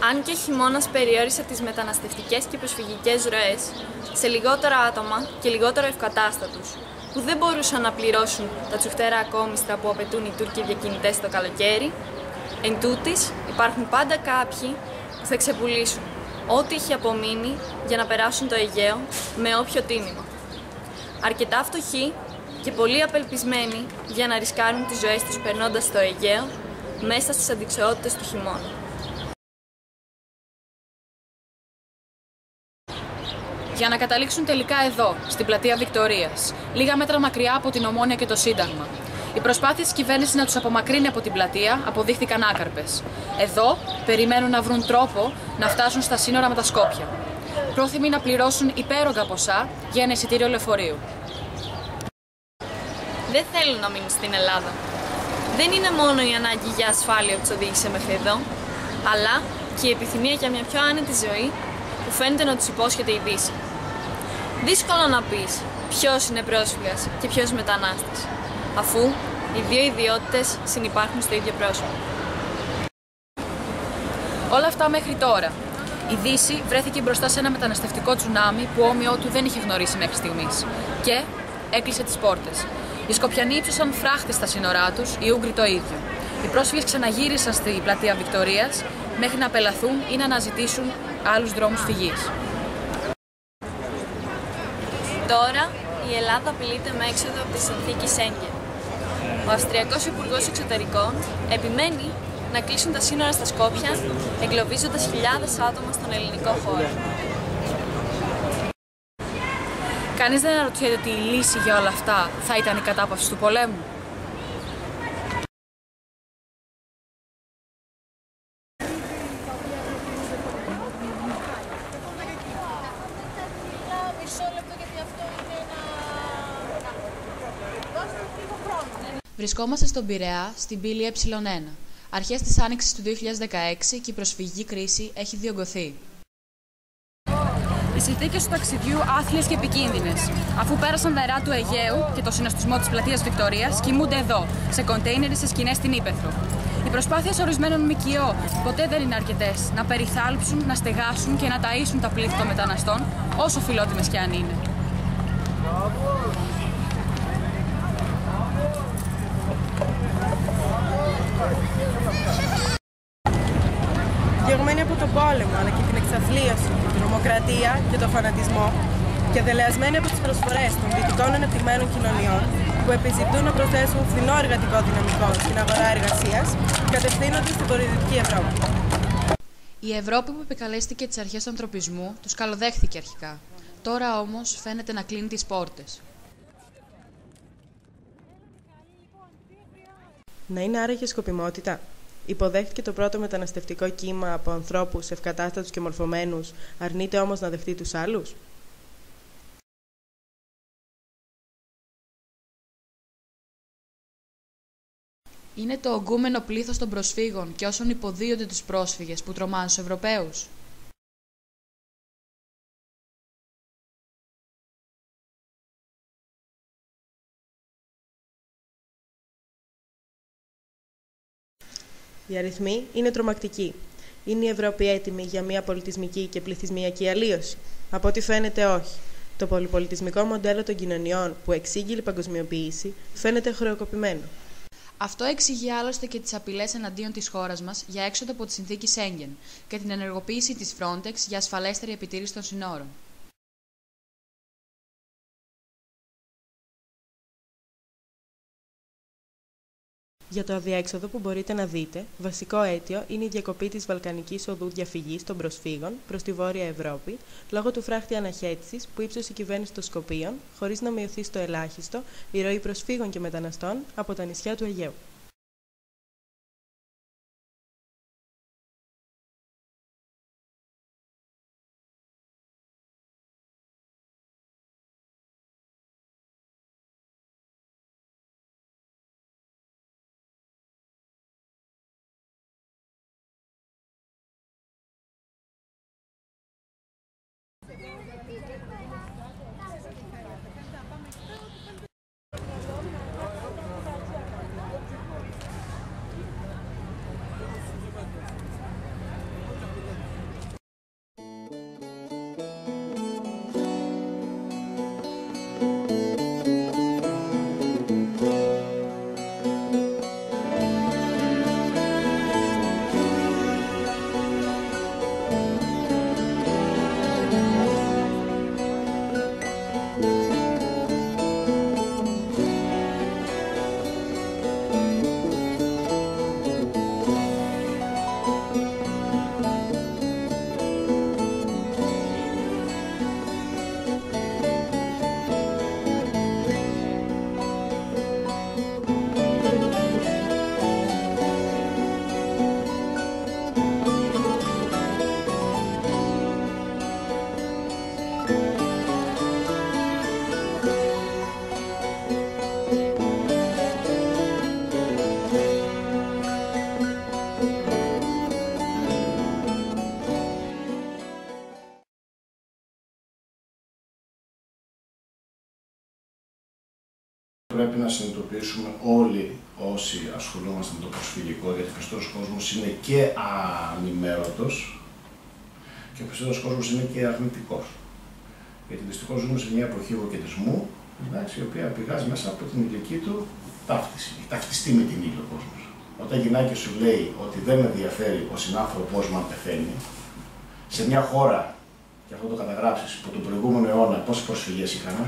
Αν και ο χειμώνας περιόρισε τις μεταναστευτικές και προσφυγικές ροές σε λιγότερα άτομα και λιγότερο ευκατάστατους, που δεν μπορούσαν να πληρώσουν τα τσουχτερά ακόμιστα που απαιτούν οι Τούρκοι διακινητές το καλοκαίρι, εν τούτης υπάρχουν πάντα κάποιοι που θα ξεπουλήσουν ό,τι είχε απομείνει για να περάσουν το Αιγαίο με όποιο τίμημα. Αρκετά φτωχοί και πολύ απελπισμένοι για να ρισκάρουν τις ζωές τους περνώντας το Αιγαίο μέσα στις αντιξεότητες του χειμώνα. Για να καταλήξουν τελικά εδώ, στην πλατεία Βικτωρίας, λίγα μέτρα μακριά από την Ομόνοια και το Σύνταγμα. Οι προσπάθειες της κυβέρνησης να τους απομακρύνει από την πλατεία αποδείχθηκαν άκαρπες. Εδώ περιμένουν να βρουν τρόπο να φτάσουν στα σύνορα με τα Σκόπια. Πρόθυμοι να πληρώσουν υπέρογκα ποσά για ένα εισιτήριο λεωφορείου. Δεν θέλουν να μείνουν στην Ελλάδα. Δεν είναι μόνο η ανάγκη για ασφάλεια που τους οδήγησε μέχρι εδώ, αλλά και η επιθυμία για μια πιο άνετη ζωή που φαίνεται να τους υπόσχεται η Δύση. Δύσκολο να πεις ποιος είναι πρόσφυγας και ποιος μετανάστης, αφού οι δύο ιδιότητες συνυπάρχουν στο ίδιο πρόσωπο. Όλα αυτά μέχρι τώρα. Η Δύση βρέθηκε μπροστά σε ένα μεταναστευτικό τσουνάμι που όμοιό του δεν είχε γνωρίσει μέχρι στιγμής και έκλεισε τις πόρτες. Οι Σκοπιανοί ύψωσαν φράχτες στα σύνορά τους, οι Ούγγροι το ίδιο. Οι πρόσφυγες ξαναγύρισαν στη πλατεία Βικτωρίας μέχρι να απελαθούν ή να αναζητήσουν άλλους δρόμους φυγής. Τώρα η Ελλάδα απειλείται με έξοδο από τη συνθήκη Σέγγεν. Ο Αυστριακός Υπουργός Εξωτερικών επιμένει να κλείσουν τα σύνορα στα Σκόπια, εγκλωβίζοντας χιλιάδες άτομα στον ελληνικό χώρο. Κανείς δεν αναρωτιέται ότι η λύση για όλα αυτά θα ήταν η κατάπαυση του πολέμου. Βρισκόμαστε στον Πειραιά, στην πύλη Ε1. Αρχές της Άνοιξης του 2016 και η προσφυγική κρίση έχει διωγγωθεί. Οι συνθήκες του ταξιδιού άθλιες και επικίνδυνες. Αφού πέρασαν τα νερά του Αιγαίου και το συναστισμό της πλατείας Βικτωρίας, κοιμούνται εδώ, σε κοντέινερ ή σε σκηνές στην Ύπαιθρο. Οι προσπάθειες ορισμένων ΜΚΟ ποτέ δεν είναι αρκετές να περιθάλψουν, να στεγάσουν και να ταΐσουν τα πλήθη των μεταναστών, όσο φιλότιμες και αν είναι. Διωγμένοι από τον πόλεμο αλλά και την εξαθλίωση, την τρομοκρατία και τον φανατισμό και δελεασμένοι από τις προσφορές των δυτικών ανεπτυγμένων κοινωνιών που επιζητούν να προσθέσουν φθηνό εργατικό δυναμικό στην αγορά εργασίας, κατευθύνονται στην βορειοδυτική Ευρώπη. Η Ευρώπη που επικαλέστηκε τις αρχές του ανθρωπισμού τους καλοδέχθηκε αρχικά. Τώρα όμως φαίνεται να κλείνει τις πόρτες. Να είναι άραγε σκοπιμότητα. Υποδέχτηκε το πρώτο μεταναστευτικό κύμα από ανθρώπους ευκατάστατους και μορφωμένους, αρνείται όμως να δεχτεί τους άλλους. Είναι το ογκούμενο πλήθος των προσφύγων και όσων υποδίονται τους πρόσφυγες που τρομάζουν στους Ευρωπαίους. Οι αριθμοί είναι τρομακτικοί. Είναι η Ευρώπη έτοιμη για μια πολιτισμική και πληθυσμιακή αλλίωση? Από ό,τι φαίνεται όχι. Το πολυπολιτισμικό μοντέλο των κοινωνιών που εξήγηλε η παγκοσμιοποίηση φαίνεται χρεοκοπημένο. Αυτό εξηγεί άλλωστε και τις απειλές εναντίον της χώρας μας για έξοδο από τη συνθήκη Σέγγεν και την ενεργοποίηση της Frontex για ασφαλέστερη επιτήρηση των συνόρων. Για το αδιέξοδο που μπορείτε να δείτε, βασικό αίτιο είναι η διακοπή της βαλκανικής οδού διαφυγής των προσφύγων προς τη Βόρεια Ευρώπη, λόγω του φράχτη αναχέτησης που ύψωσε η κυβέρνηση των Σκοπίων, χωρίς να μειωθεί στο ελάχιστο η ροή προσφύγων και μεταναστών από τα νησιά του Αιγαίου. Πρέπει να συνειδητοποιήσουμε όλοι όσοι ασχολούμαστε με το προσφυγικό, γιατί ο περισσότερος κόσμος είναι και ανημέρωτος και ο περισσότερος κόσμος είναι και αρνητικός. Γιατί δυστυχώς ζούμε σε μια εποχή ευωκαιτισμού, η οποία πηγάζει μέσα από την ηλική του ταύτιση. Έχει ταυτιστεί με την ύλη ο κόσμος. Όταν η γυναίκα σου λέει ότι δεν με ενδιαφέρει ο συνάνθρωπός μου αν πεθαίνει, σε μια χώρα, και αυτό το καταγράψεις, που τον προηγούμενο αιώνα πόσες προσφυγές είχαμε.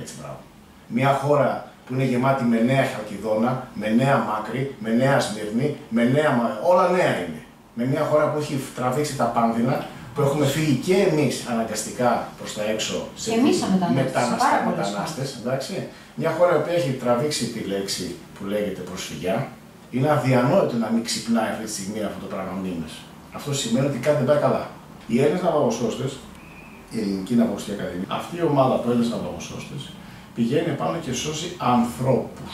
Έτσι, μπράβο. Μια χώρα που είναι γεμάτη με νέα Χαλκιδόνα, με νέα Μάκρη, με νέα Σμύρνη, με νέα. Όλα νέα είναι. Με μια χώρα που έχει τραβήξει τα πάνδυνα, που έχουμε φύγει και εμείς αναγκαστικά προς τα έξω σε μετανάστες. Εντάξει. Μια χώρα που έχει τραβήξει τη λέξη που λέγεται προσφυγιά. Είναι αδιανόητο να μην ξυπνάει αυτή τη στιγμή αυτό το πράγμα μνήμες. Αυτό σημαίνει ότι κάτι δεν πάει καλά. Οι Έλληνες ναυαγοσώστες, η Ελληνική Ναυαγοστική Ακαδημία, αυτή η ομάδα από Έλληνες ναυαγοσώστες πηγαίνει πάνω και σώζει ανθρώπους.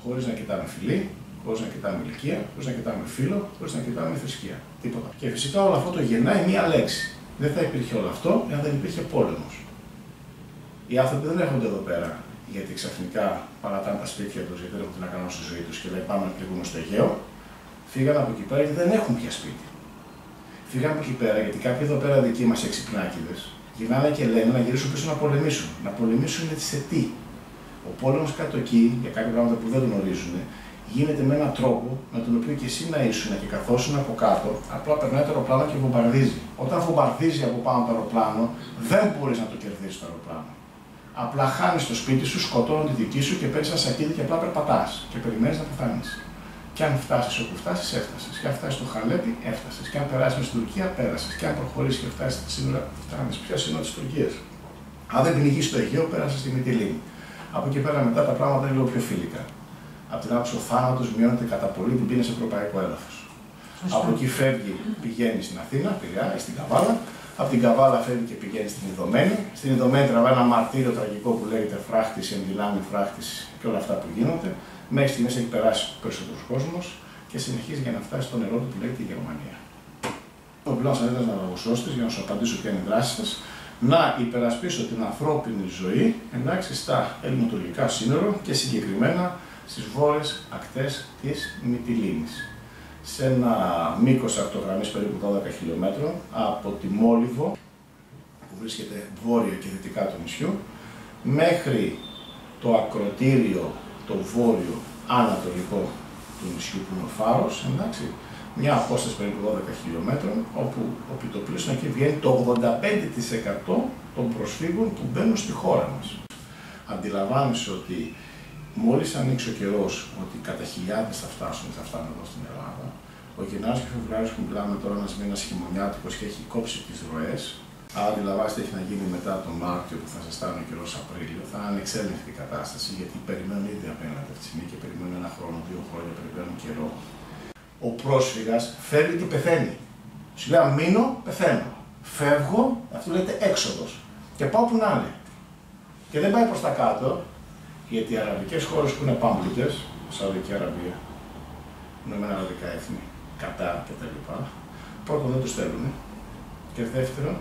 Χωρίς να κοιτάμε φυλή, χωρίς να κοιτάμε ηλικία, χωρίς να κοιτάμε φύλο, χωρίς να κοιτάμε θρησκεία. Τίποτα. Και φυσικά όλο αυτό το γεννάει μία λέξη. Δεν θα υπήρχε όλο αυτό εάν δεν υπήρχε πόλεμος. Οι άνθρωποι δεν έρχονται εδώ πέρα γιατί ξαφνικά παρατάνε τα σπίτια τους, γιατί δεν έχουν τι να κάνουν στη ζωή τους και λέει πάμε να πληγούμε στο Αιγαίο. Φύγανε από εκεί πέρα γιατί δεν έχουν πια σπίτι. Φύγανε από εκεί πέρα γιατί κάποιοι εδώ πέρα δικοί μας εξυπνάκηδες γυρνάνε και λένε να γυρίσουν πίσω να πολεμήσουν. Να πολεμήσουν σε τι. Ο πόλεμος κάτω εκεί, για κάποια πράγματα που δεν γνωρίζουν, γίνεται με έναν τρόπο με τον οποίο και εσύ να ήσουν και καθόσουν από κάτω, απλά περνάει το αεροπλάνο και βομβαρδίζει. Όταν βομβαρδίζει από πάνω το αεροπλάνο, δεν μπορείς να το κερδίσεις το αεροπλάνο. Απλά χάνεις το σπίτι σου, σκοτώνουν τη δική σου και παίρνεις ένα σακίδι και απλά περπατάς και περιμένεις να πεθάνεις. Και αν φτάσεις όπου φτάσεις, έφτασες. Και αν φτάσεις στο Χαλέπι, έφτασες. Και αν περάσεις στην Τουρκία, πέρασες. Και αν προχωρήσεις και φτάσεις στα σύνορα, φτάνεις πια σύνορα της Τουρκίας. Αν δεν πνιγείς στο Αιγαίο, πέρασες στη Μυτιλήνη. Από εκεί πέρα μετά τα πράγματα είναι λίγο πιο φιλικά. Από την άποψη ο θάνατος μειώνεται κατά πολύ την πίνη σε ευρωπαϊκό έδαφος. Από εκεί φεύγει, πηγαίνει στην Αθήνα, πηγαίνει στην Καβάλα. Από την Καβάλα φεύγει και πηγαίνει στην Ιδωμένη. Στην Ιδωμένη τραβάει ένα μαρτύριο τραγικό που λέγεται φράχτηση, ενδυνάμει φράχτηση και όλα αυτά που γίνονται. Μέχρι στιγμής έχει περάσει περισσότερος κόσμος και συνεχίζει για να φτάσει στο νερό του που λέγεται η Γερμανία. Ο πλέον σαν ένας ναυαγοσώστης, για να σου απαντήσω ποια είναι η δράση σας, να υπερασπίσω την ανθρώπινη ζωή εντάξει, στα ελληνοτουρκικά σύνορα και συγκεκριμένα στις βόρειες ακτές της Μυτιλήνης. Σε ένα μήκος ακτογραμμής περίπου 12 χιλιόμετρων από τη Μόλιβο, που βρίσκεται βόρεια και δυτικά του νησιού, μέχρι το ακροτήριο, το βόρειο ανατολικό του νησιού που είναι ο Φάρος, εντάξει, μια απόσταση περίπου 12 χιλιόμετρων, όπου ο πιτοπλής εκεί βγαίνει το 85% των προσφύγων που μπαίνουν στη χώρα μας. Αντιλαμβάνεσαι ότι μόλις ανοίξει ο καιρός, ότι κατά χιλιάδες θα φτάνουν εδώ στην Ελλάδα, ο Γενάρης και ο Φεβρουάριος που μιλάμε τώρα ένας μήνας χειμωνιάτικος και έχει κόψει τις ροές, άρα αντιλαμβάνεστε τι έχει να γίνει μετά τον Μάρτιο που θα ζεστάνει ο καιρός Απρίλιο, θα είναι ανεξέλεγκτη η κατάσταση γιατί περιμένουν ήδη απέναντι αυτή τη στιγμή και περιμένουν ένα χρόνο, 2 χρόνια, περιμένουν καιρό. Ο πρόσφυγας φεύγει και πεθαίνει. Σου λέει μείνω, πεθαίνω. Φεύγω, αυτό λέγεται έξοδος. Και πάω που να είναι. Και δεν πάει προς τα κάτω, γιατί οι αραβικές χώρες που είναι πάμπλουτες, Σαουδική Αραβία, Ηνωμένα Αραβικά Έθνη, Κατάρ κτλ. Πρώτον δεν τους θέλουν. Και δεύτερον,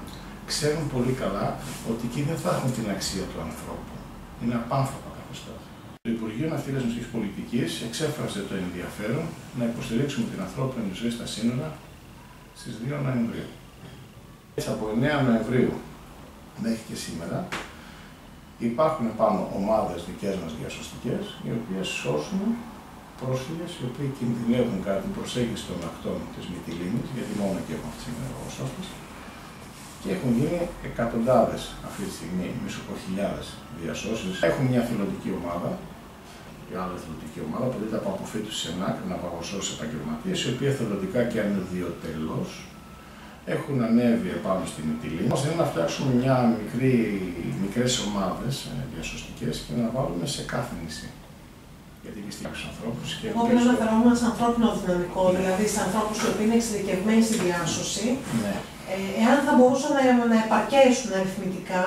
ξέρουν πολύ καλά ότι εκεί δεν θα έχουν την αξία του ανθρώπου. Είναι απάνθρωπα καθεστώτα. Το Υπουργείο Ναυτιλίας Νοσικής Πολιτικής εξέφρασε το ενδιαφέρον να υποστηρίξουμε την ανθρώπινη ζωή στα σύνορα στις 2 Νοεμβρίου. Από 9 Νοεμβρίου μέχρι και σήμερα υπάρχουν πάνω ομάδες δικές μας διασωστικές, οι οποίες σώσουν πρόσφυγες οι οποίοι κινδυνεύουν κατά την προσέγγιση των ακτών της Μυτιλήνης, γιατί μόνο εκεί έχουμε αυτή τη στιγμή ναυαγοσώστες, και έχουν γίνει εκατοντάδες αυτή τη στιγμή, μη σου πω χιλιάδες διασώσεις. Έχουμε μια εθελοντική ομάδα, η άλλη εθελοντική ομάδα, που δείτε από αποφύτους της ΕΝΑΚ, ναυαγοσώστες επαγγελματίες, οι οποίοι εθελοντικά και αν είναι ιδιωτελώς έχουν ανέβει επάνω στη Μυτιλήνη. Μας είναι να φτιάξουμε μικρές ομάδες διασωστικές και να βάλουμε σε κάθε νησί. Γιατί εκεί στήριξαν ανθρώπους και. Εγώ πρέπει να αναφερόμουν σε ανθρώπινο δυναμικό, δηλαδή σε ανθρώπους που είναι εξειδικευμένοι στη διάσωση. Ναι. Εάν θα μπορούσαν να επαρκέσουν αριθμητικά,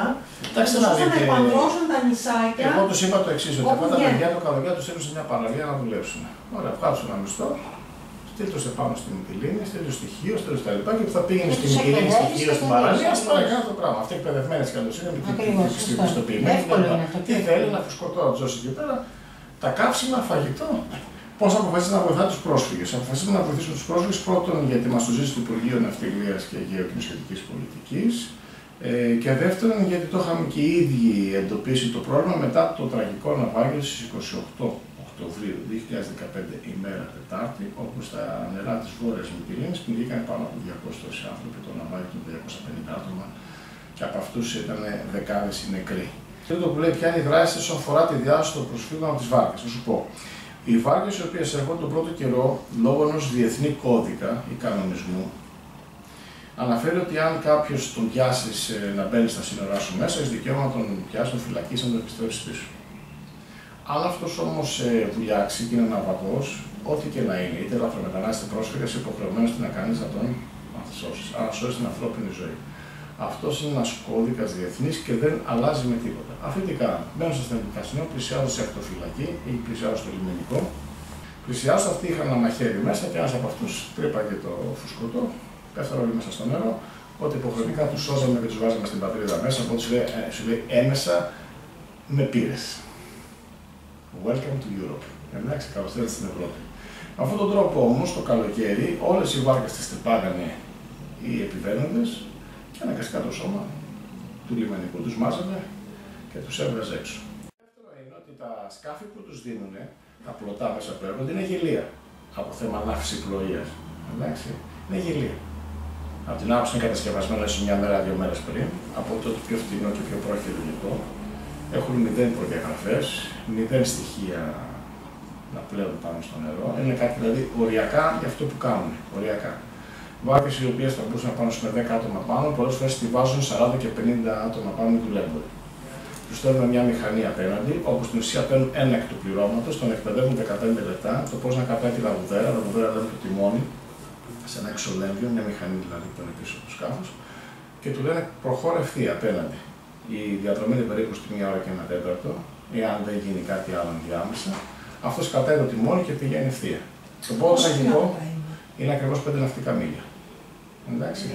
ώστε να επανδρώσουν τα νησάκια. Εγώ τους είπα το εξής, ότι αυτά τα παιδιά το καλοκαίρι τους στέλνουν σε μια παραλία να δουλέψουν. Ωραία, βγάζουν ένα μισθό, στείλτωσε πάνω στη Μυτιλήνη, στείλτωσε στη Χίο, στείλτωσε τα λοιπά και που θα πήγαινε στη Μυτιλήνη, στη Χίο, στην παραλία, ας πάει αυτό το πράγμα. Αυτή εκπαιδευμένη κι αλλιώς είναι, πιστοποιημένη. Τι θέλει να φουσκωτώ, να τζώσει εκεί πέρα, τα καύσιμα, φαγητό. Πώς αποφασίσαμε να βοηθά τους πρόσφυγες. Αποφασίσαμε να βοηθήσουμε τους πρόσφυγες πρώτον γιατί μας το ζήτησε το Υπουργείο Ναυτιλίας και Γεωκοινωνικής Πολιτικής. Και δεύτερον, γιατί το είχαμε και οι ίδιοι εντοπίσει το πρόβλημα μετά το τραγικό ναυάγιο στις 28 Οκτωβρίου 2015, ημέρα Τετάρτη, όπου στα νερά της Βόρειας Μυτιλήνης πνιγήκαν πάνω από 200 άνθρωποι, το ναυάγιο των 250 άτομα, και από αυτούς ήταν δεκάδες οι νεκροί. Τρίτο που λέει, ποια είναι η δράση όσον αφορά τη διάσωση των προσφύγων από τις βάρκες. Θα σου πω. Οι βάρκες οι οποίες έρχονται τον πρώτο καιρό, λόγω ενός διεθνή κώδικα ή κανονισμού, αναφέρει ότι αν κάποιος τον πιάσει να μπαίνει στα σύνορά σου μέσα, έχει δικαίωμα να τον πιάσει, να τον φυλακίσει, να τον επιστρέψει πίσω. Αν αυτός όμως βουλιάξει και είναι ναυαγός, ό,τι και να είναι, είτε λαθρομετανάστης είτε πρόσφυγας, υποχρεωμένος τι να κάνεις να τον σώσεις, να σώσεις την ανθρώπινη ζωή. Αυτός είναι ένας κώδικας διεθνής και δεν αλλάζει με τίποτα. Αυτοί τι κάνουν. Μπαίνουν στα αστυνομικά σημεία, πλησιάζουν σε ακτοφυλακή ή πλησιάζουν στο λιμενικό. Πλησιάζουν, αυτοί είχαν ένα μαχαίρι μέσα και ένας από αυτούς τρύπαγε το φουσκωτό, πέφτανε όλοι μέσα στο νερό. Οπότε υποχρεωτικά τους σώζαμε και τους βάζαμε στην πατρίδα μέσα. Οπότε σου λέει έμεσα με πήρες. Welcome to Europe. Εντάξει, καλώς ήρθατε στην Ευρώπη. Με αυτόν τον τρόπο όμως το καλοκαίρι όλες οι βάρκες τις τρυπάγανε οι επιβαίνοντες. Και αναγκαστικά το σώμα του λιμενικού τους μάζευε και τους έβγαζε έξω. Το δεύτερο είναι ότι τα σκάφη που τους δίνουν, τα πλωτά μέσα που έρχονται, είναι γελία. Από θέμα ανάφηση πλοίας. Εντάξει, είναι γελία. Από την άποψη είναι κατασκευασμένα σε μια μέρα, 2 μέρες πριν, από το πιο φτηνό και πιο πρόχειρο υλικό. Έχουν 0 προδιαγραφές, 0 στοιχεία να πλέουν πάνω στο νερό. Είναι κάτι δηλαδή οριακά για αυτό που κάνουν. Οριακά. Βάρκες οι οποίες θα μπορούσαν να πάνε με 10 άτομα πάνω, πολλές φορές τη βάζουν 40 και 50 άτομα πάνω με δουλεύουν. Τους στέλνουν μια μηχανή απέναντι, όπου στην ουσία παίρνουν ένα εκ του πληρώματος, τον εκπαιδεύουν 15 λεπτά, το πώς να κρατάει τη λαβουδέρα. La λαβουδέρα λέμε το τιμόνι, σε ένα εξολέμβιο, μια μηχανή δηλαδή που είναι πίσω από τους σκάφους, και του λένε προχώρα ευθεία απέναντι. Η διαδρομή είναι περίπου στη 1 ώρα και 1 τέταρτο, εάν δεν γίνει κάτι άλλο ενδιάμεσα. Αυτός κρατάει το τιμόνι και πηγαίνει ευθεία. Το πρώτο τραγικό είναι ακριβώς 5 ναυτικά μίλια. Εντάξει.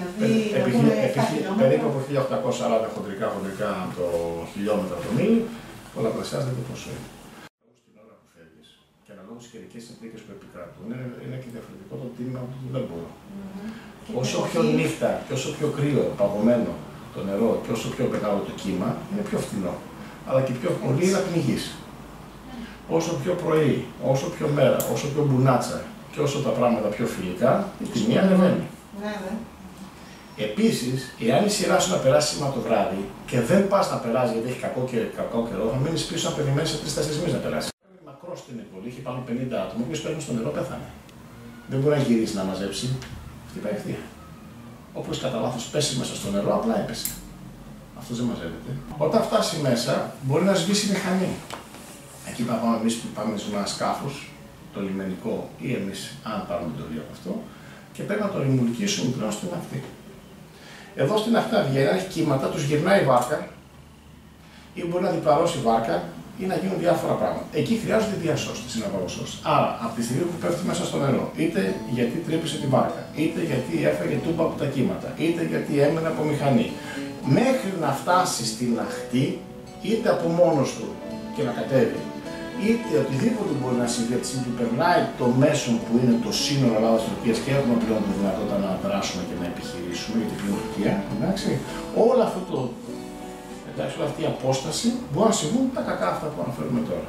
Περίπου από 1840 χοντρικά το χιλιόμετρο το μίλι, πολλαπλασιάζεται το ποσό είναι. Στην ώρα που φεύγεις και αναλόγως στις καιρικές συνθήκες που επικρατούν, είναι και διαφορετικό το τίμημα του δουλεμπόρου. Όσο πιο νύχτα και όσο πιο κρύο, παγωμένο το νερό και όσο πιο μεγάλο το κύμα, είναι πιο φθηνό. Αλλά και πιο πολύ να πνιγείς. Όσο πιο πρωί, όσο πιο μέρα, όσο πιο μπουνάτσα και όσο τα πράγματα πιο φιλικά, η τιμή ανεβαίνει. Επίσης, εάν η σειρά σου να περάσει σήμερα το βράδυ και δεν πας να περάσει γιατί έχει κακό καιρό, θα μείνεις πίσω να περιμένεις σε 3-4 μήνες να περάσει. Είναι μακρό στην εκβολή, είχε πάνω 50 άτομα, που παίρνουν στο νερό, πέθανε. Δεν μπορεί να γυρίσει να μαζέψει, χτυπάει ευθεία. Όπως κατά λάθος πέσει μέσα στο νερό, απλά έπεσε. Αυτό δεν μαζεύεται. Όταν φτάσει μέσα, μπορεί να σβήσει η μηχανή. Εκεί πάμε εμείς που πάμε σε ένα σκάφος, το λιμενικό ή εμείς, αν πάρουμε το από αυτό, και πρέπει να το ρημουλκίσουμε πλέον στην ακτή. Εδώ στην ακτή βγαίνει, αν έχει κύματα, τους γυρνάει η βάρκα ή μπορεί να διπλαρώσει η βάρκα ή να γίνουν διάφορα πράγματα. Εκεί χρειάζονται διασώστες, συναπαγωσώστες. Άρα, από τη στιγμή που πέφτει μέσα στο νερό, είτε γιατί τρύπησε τη βάρκα, είτε γιατί έφαγε τούμπα από τα κύματα, είτε γιατί έμενε από μηχανή, μέχρι να φτάσει στην ακτή, είτε από μόνος του και να κατέβει, είτε οτιδήποτε μπορεί να συμβεί από τη στιγμή που περνάει το μέσο που είναι το σύνορο Ελλάδας-Τουρκίας και έχουμε πλέον τη δυνατότητα να δράσουμε και να επιχειρήσουμε για την Τουρκία, εντάξει, όλο αυτό το, εντάξει, όλη αυτή η απόσταση μπορεί να συμβούν τα κακά αυτά που αναφέρουμε τώρα.